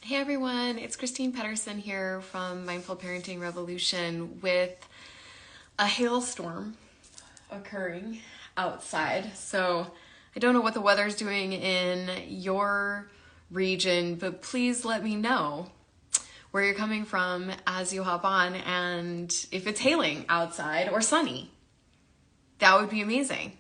Hey everyone, it's Christine Pedersen here from Mindful Parenting Revolution with a hailstorm occurring outside. So I don't know what the weather's doing in your region, but please let me know where you're coming from as you hop on and if it's hailing outside or sunny. That would be amazing.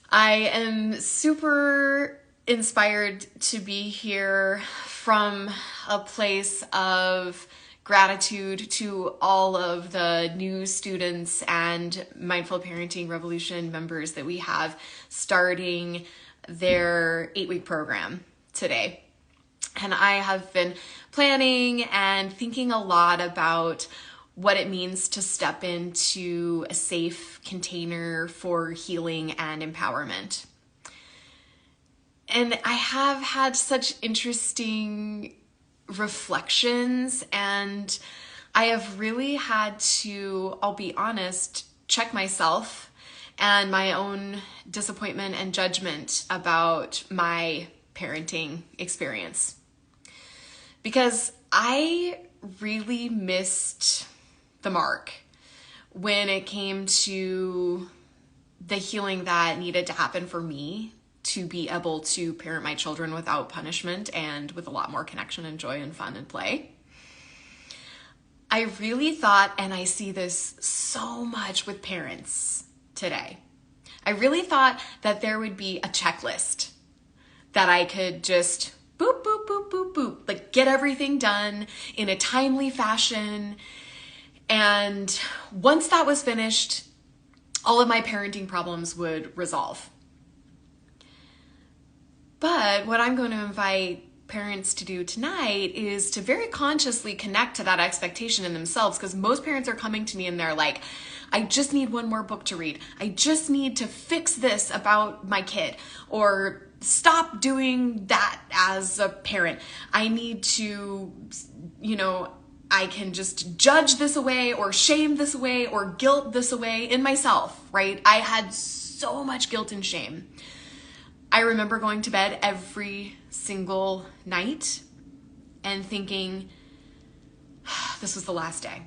I am super inspired to be here from a place of gratitude to all of the new students and Mindful Parenting Revolution members that we have starting their 8-week program today. And I have been planning and thinking a lot about what it means to step into a safe container for healing and empowerment. And I have had such interesting reflections, and I have really had to, I'll be honest, check myself and my own disappointment and judgment about my parenting experience. Because I really missed the mark when it came to the healing that needed to happen for me to be able to parent my children without punishment and with a lot more connection and joy and fun and play. I really thought, and I see this so much with parents today, I really thought that there would be a checklist that I could just boop, boop, boop, boop, boop, like get everything done in a timely fashion. And once that was finished, all of my parenting problems would resolve. But what I'm going to invite parents to do tonight is to very consciously connect to that expectation in themselves, because most parents are coming to me and they're like, I just need one more book to read. I just need to fix this about my kid, or stop doing that as a parent. I need to, I can just judge this away or shame this away or guilt this away in myself, right? I had so much guilt and shame. I remember going to bed every single night and thinking, this was the last day.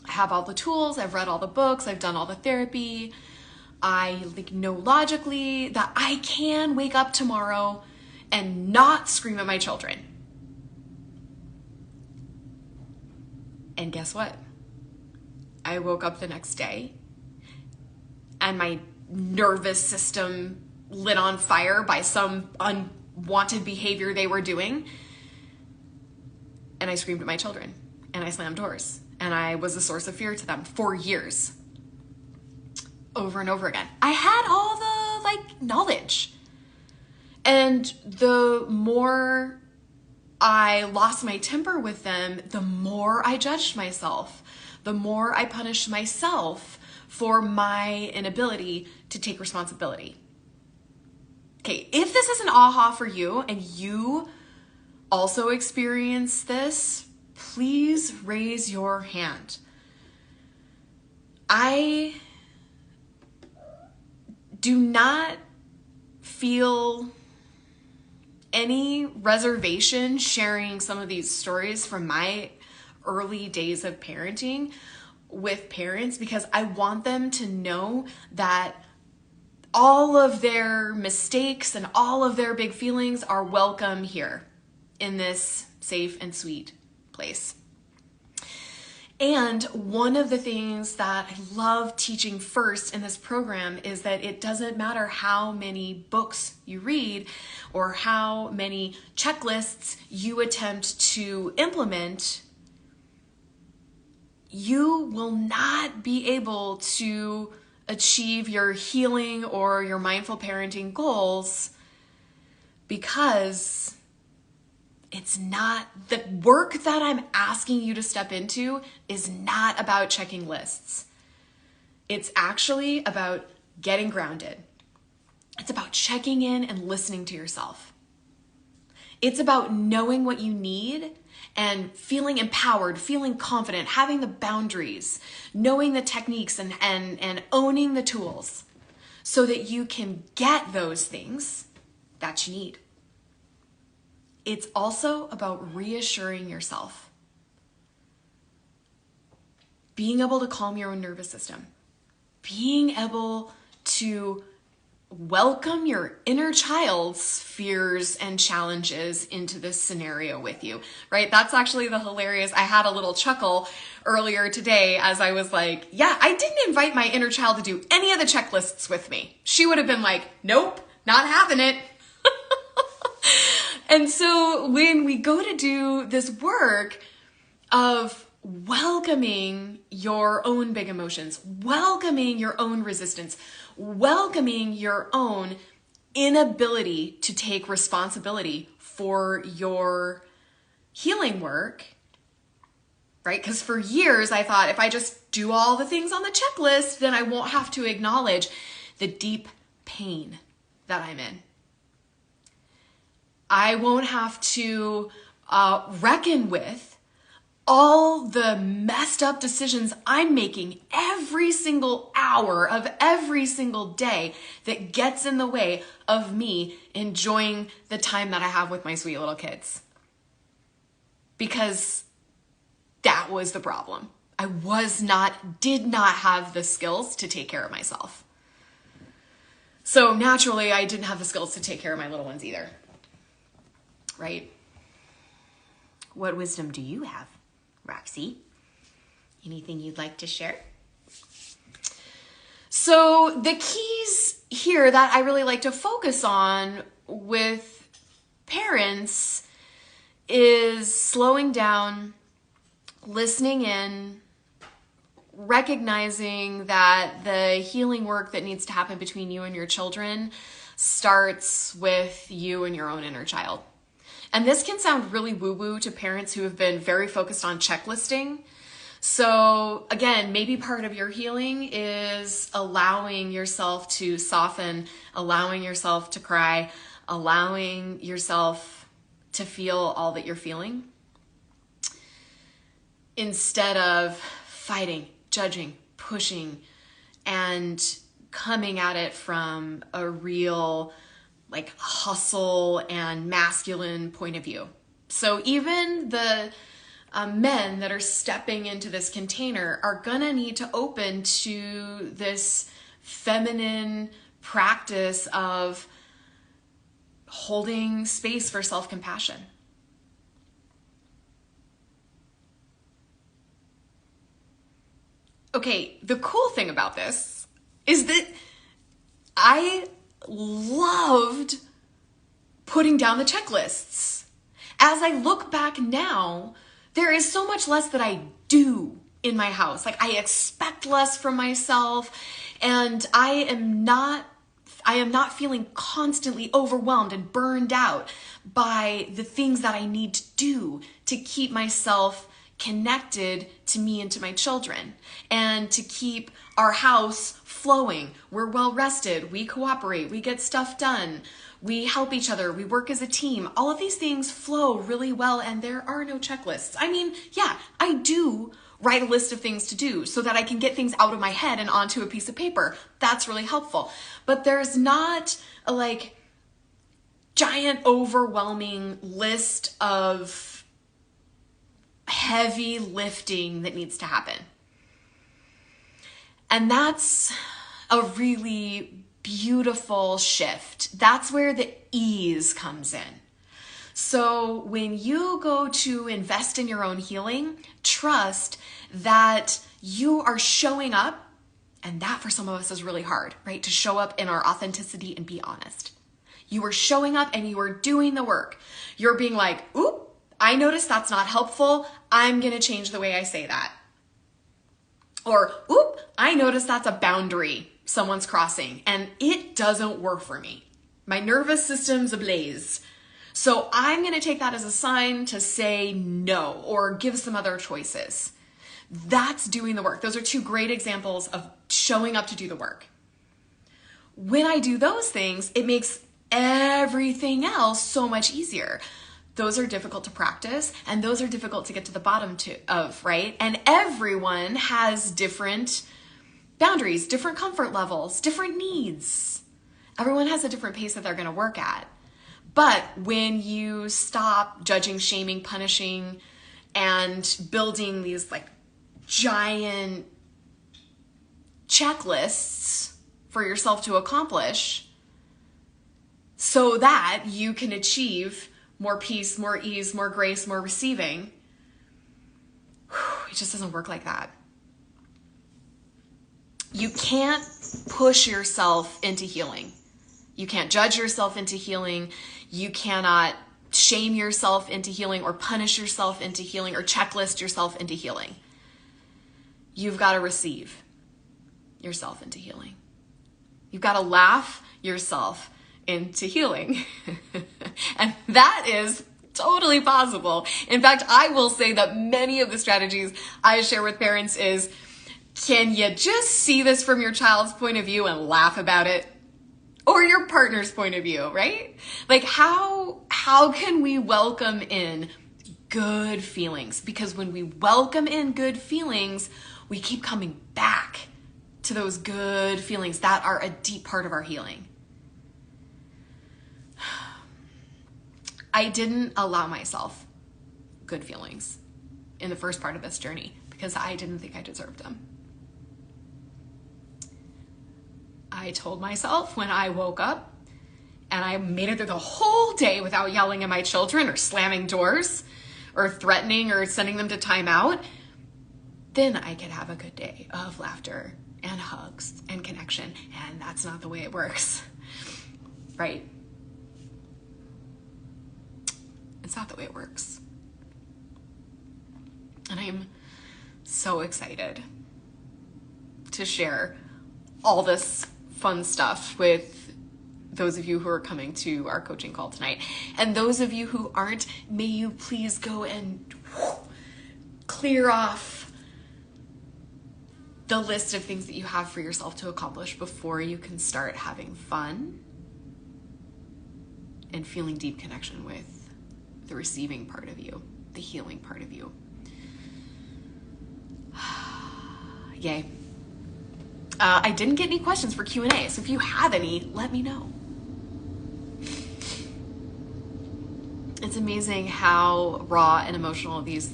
I have all the tools, I've read all the books, I've done all the therapy. I know logically that I can wake up tomorrow and not scream at my children. And guess what? I woke up the next day and my nervous system lit on fire by some unwanted behavior they were doing. And I screamed at my children and I slammed doors and I was a source of fear to them for years. Over and over again. I had all the knowledge. And the more I lost my temper with them, the more I judged myself, the more I punished myself for my inability to take responsibility. Okay, if this is an aha for you and you also experience this, please raise your hand. I do not feel any reservation sharing some of these stories from my early days of parenting with parents, because I want them to know that all of their mistakes and all of their big feelings are welcome here in this safe and sweet place. And one of the things that I love teaching first in this program is that it doesn't matter how many books you read or how many checklists you attempt to implement, you will not be able to achieve your healing or your mindful parenting goals, because it's not, the work that I'm asking you to step into is not about checking lists. It's actually about getting grounded. It's about checking in and listening to yourself. It's about knowing what you need and feeling empowered, feeling confident, having the boundaries, knowing the techniques and owning the tools so that you can get those things that you need. It's also about reassuring yourself, being able to calm your own nervous system, being able to welcome your inner child's fears and challenges into this scenario with you, right? That's actually the hilarious. I had a little chuckle earlier today as I was like, yeah, I didn't invite my inner child to do any of the checklists with me. She would have been like, nope, not having it. And so when we go to do this work of welcoming your own big emotions, welcoming your own resistance, welcoming your own inability to take responsibility for your healing work, right? Because for years I thought if I just do all the things on the checklist, then I won't have to acknowledge the deep pain that I'm in. I won't have to reckon with all the messed up decisions I'm making every single hour of every single day that gets in the way of me enjoying the time that I have with my sweet little kids. Because that was the problem. I did not have the skills to take care of myself. So naturally, I didn't have the skills to take care of my little ones either. Right? What wisdom do you have, Roxy? Anything you'd like to share? So the keys here that I really like to focus on with parents is slowing down, listening in, recognizing that the healing work that needs to happen between you and your children starts with you and your own inner child. And this can sound really woo-woo to parents who have been very focused on checklisting. So again, maybe part of your healing is allowing yourself to soften, allowing yourself to cry, allowing yourself to feel all that you're feeling, instead of fighting, judging, pushing, and coming at it from a real like hustle and masculine point of view. So even the men that are stepping into this container are gonna need to open to this feminine practice of holding space for self-compassion. Okay, the cool thing about this is that I loved putting down the checklists. As I look back now, there is so much less that I do in my house. Like I expect less from myself, and I am not feeling constantly overwhelmed and burned out by the things that I need to do to keep myself connected to me and to my children, and to keep our house flowing. We're well rested, we cooperate, we get stuff done, we help each other, we work as a team. All of these things flow really well, and there are no checklists. I mean, yeah, I do write a list of things to do so that I can get things out of my head and onto a piece of paper. That's really helpful. But there's not a like giant overwhelming list of heavy lifting that needs to happen. And that's a really beautiful shift. That's where the ease comes in. So when you go to invest in your own healing, trust that you are showing up, and that for some of us is really hard, right? To show up in our authenticity and be honest. You are showing up and you are doing the work. You're being like, oop, I noticed that's not helpful. I'm going to change the way I say that. Or, oop, I noticed that's a boundary someone's crossing and it doesn't work for me. My nervous system's ablaze. So I'm going to take that as a sign to say no or give some other choices. That's doing the work. Those are two great examples of showing up to do the work. When I do those things, it makes everything else so much easier. Those are difficult to practice, and those are difficult to get to the bottom of, right? And everyone has different boundaries, different comfort levels, different needs. Everyone has a different pace that they're going to work at. But when you stop judging, shaming, punishing, and building these like giant checklists for yourself to accomplish so that you can achieve more peace, more ease, more grace, more receiving, it just doesn't work like that. You can't push yourself into healing. You can't judge yourself into healing. You cannot shame yourself into healing or punish yourself into healing or checklist yourself into healing. You've got to receive yourself into healing. You've got to laugh yourself into healing. And that is totally possible. In fact, I will say that many of the strategies I share with parents is, can you just see this from your child's point of view and laugh about it? Or your partner's point of view, right? Like how can we welcome in good feelings? Because when we welcome in good feelings, we keep coming back to those good feelings that are a deep part of our healing. I didn't allow myself good feelings in the first part of this journey because I didn't think I deserved them. I told myself when I woke up and I made it through the whole day without yelling at my children or slamming doors or threatening or sending them to timeout, then I could have a good day of laughter and hugs and connection. And that's not the way it works, right? It's not the way it works. And I'm so excited to share all this fun stuff with those of you who are coming to our coaching call tonight. And those of you who aren't, may you please go and clear off the list of things that you have for yourself to accomplish before you can start having fun and feeling deep connection with the receiving part of you, the healing part of you. Yay. I didn't get any questions for Q&A, so if you have any, let me know. It's amazing how raw and emotional these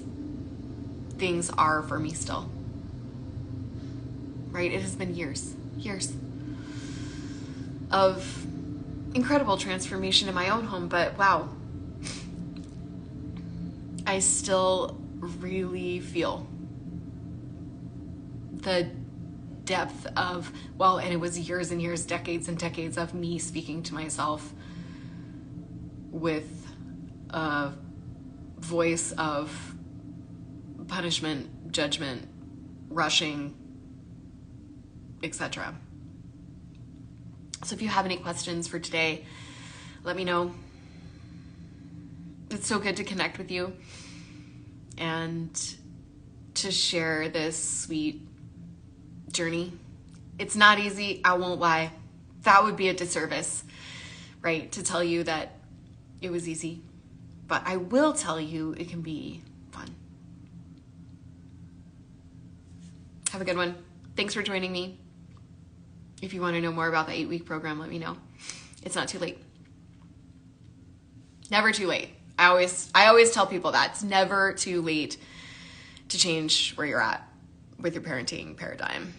things are for me still. Right? It has been years of incredible transformation in my own home, but wow, I still really feel the depth of, well, and it was years and years, decades and decades of me speaking to myself with a voice of punishment, judgment, rushing, etc. So if you have any questions for today, let me know. It's so good to connect with you and to share this sweet journey. It's not easy, I won't lie. That would be a disservice, right? To tell you that it was easy. But I will tell you it can be fun. Have a good one. Thanks for joining me. If you want to know more about the 8-week program, let me know. It's not too late. Never too late. I always tell people that it's never too late to change where you're at with your parenting paradigm.